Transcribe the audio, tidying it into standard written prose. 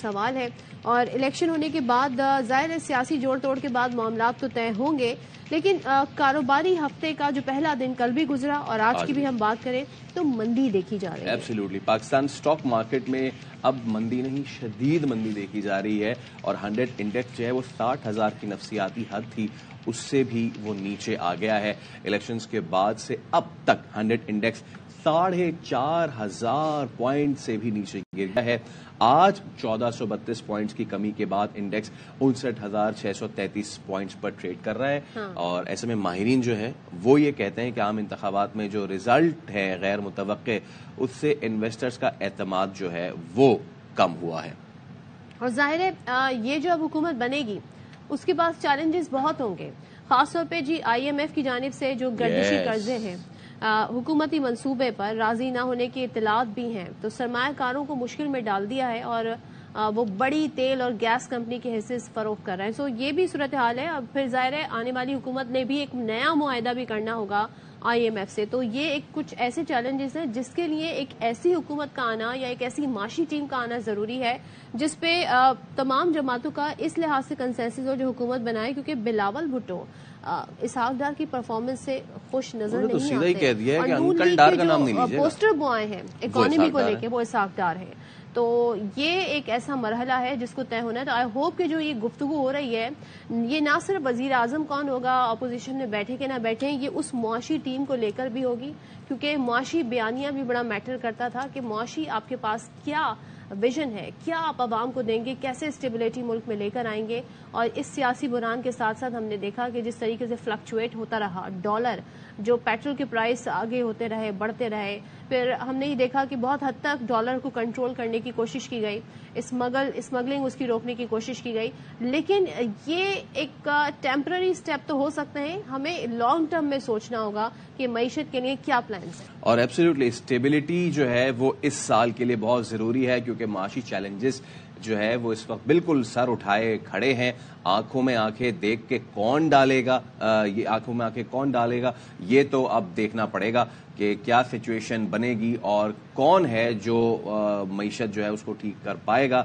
سوال ہے اور الیکشن ہونے کے بعد ظاہر ہے سیاسی جوڑ توڑ کے بعد معاملات تو طے ہوں گے، لیکن کاروباری ہفتے کا جو پہلا دن کل بھی گزرا اور آج کی بھی ہم بات کریں تو مندی دیکھی جا رہی ہے۔ ایبسلیوٹلی پاکستان سٹاک مارکیٹ میں اب مندی نہیں، شدید مندی دیکھی جا رہی ہے، اور 100 انڈیکس جو ہے وہ 60,000 کی نفسیاتی حد تھی، اس سے بھی وہ نیچے آ گیا ہے۔ الیکشنز کے بعد سے اب تک 100 انڈیکس 4,500 پوائنٹ سے بھی نیچے گر گیا ہے۔ آج 1432 پوائنٹس کی کمی کے بعد انڈیکس 59,633 پوائنٹس پر ٹریڈ کر رہا ہے، اور ایسے میں ماہرین جو ہے وہ یہ کہتے ہیں کہ عام انتخابات میں جو رزلٹ ہے غیر متوقع، اس سے انویسٹرز کا اعتماد جو ہے وہ کم ہوا ہے۔ اور ظاہر ہے یہ جو اب حکومت بنے گی اس کے پاس چیلنجز بہت ہوں گے، خاص طور پہ IMF کی جانب سے جو گردشی قرضے ہیں، حکومتی منصوبے پر راضی نہ ہونے کی اطلاعات بھی ہیں، تو سرمایہ کاروں کو مشکل میں ڈال دیا ہے اور وہ بڑی تیل اور گیس کمپنی کے حصے فروخت کر رہے ہیں۔ سو یہ بھی صورتحال ہے۔ اب پھر ظاہر ہے آنے والی حکومت نے بھی ایک نیا معاہدہ بھی کرنا ہوگا IMF سے، تو یہ ایک کچھ ایسے چیلنجز ہیں جس کے لیے ایک ایسی حکومت کا آنا یا ایک ایسی معاشی ٹیم کا آنا ضروری ہے جس پہ تمام جماعتوں کا اس لحاظ سے کنسنسس ہو جو حکومت بنائے، کیونکہ بلاول بھٹو اسحاق ڈار کی پرفارمنس سے خوش نظر نہیں آتے، اور نون لیگ کے جو پوسٹر بوائے ہیں اکانومی کو لے کے وہ اسحاق ڈار ہے۔ تو یہ ایک ایسا مرحلہ ہے جس کو طے ہونا ہے۔ تو آئی ہوپ کہ جو یہ گفتگو ہو رہی ہے یہ نہ صرف وزیر اعظم کون ہوگا اپوزیشن میں بیٹھے کہ نہ بیٹھے، یہ اس معاشی ٹیم کو لے کر بھی ہوگی، کیونکہ معاشی بیانیہ بھی بڑا میٹر کرتا تھا کہ معاشی آپ کے پاس کیا ویژن ہے، کیا آپ عوام کو دیں گے، کیسے اسٹیبلٹی ملک میں لے کر آئیں گے۔ اور اس سیاسی بحران کے ساتھ ساتھ ہم نے دیکھا کہ جس طریقے سے فلکچویٹ ہوتا رہا ڈالر، جو پیٹرول کے پرائس آگے ہوتے رہے، بڑھتے رہے، پھر ہم نے یہ دیکھا کہ بہت حد تک ڈالر کو کنٹرول کرنے کی کوشش کی گئی، اسمگلنگ اس کی روکنے کی کوشش کی گئی، لیکن یہ ایک ٹیمپرری سٹیپ تو ہو سکتے ہیں، ہمیں لانگ ٹرم میں سوچنا ہوگا کہ معیشت کے لیے کیا پلانز ہیں۔ اور ایبسلیوٹلی اسٹیبلٹی جو ہے وہ اس سال کے لیے بہت ضروری ہے، کیونکہ معاشی چیلنجز جو ہے وہ اس وقت بالکل سر اٹھائے کھڑے ہیں۔ آنکھوں میں آنکھیں دیکھ کے کون ڈالے گا، یہ آنکھوں میں آنکھیں کون ڈالے گا، یہ تو اب دیکھنا پڑے گا کہ کیا سچویشن بنے گی اور کون ہے جو معیشت جو ہے اس کو ٹھیک کر پائے گا۔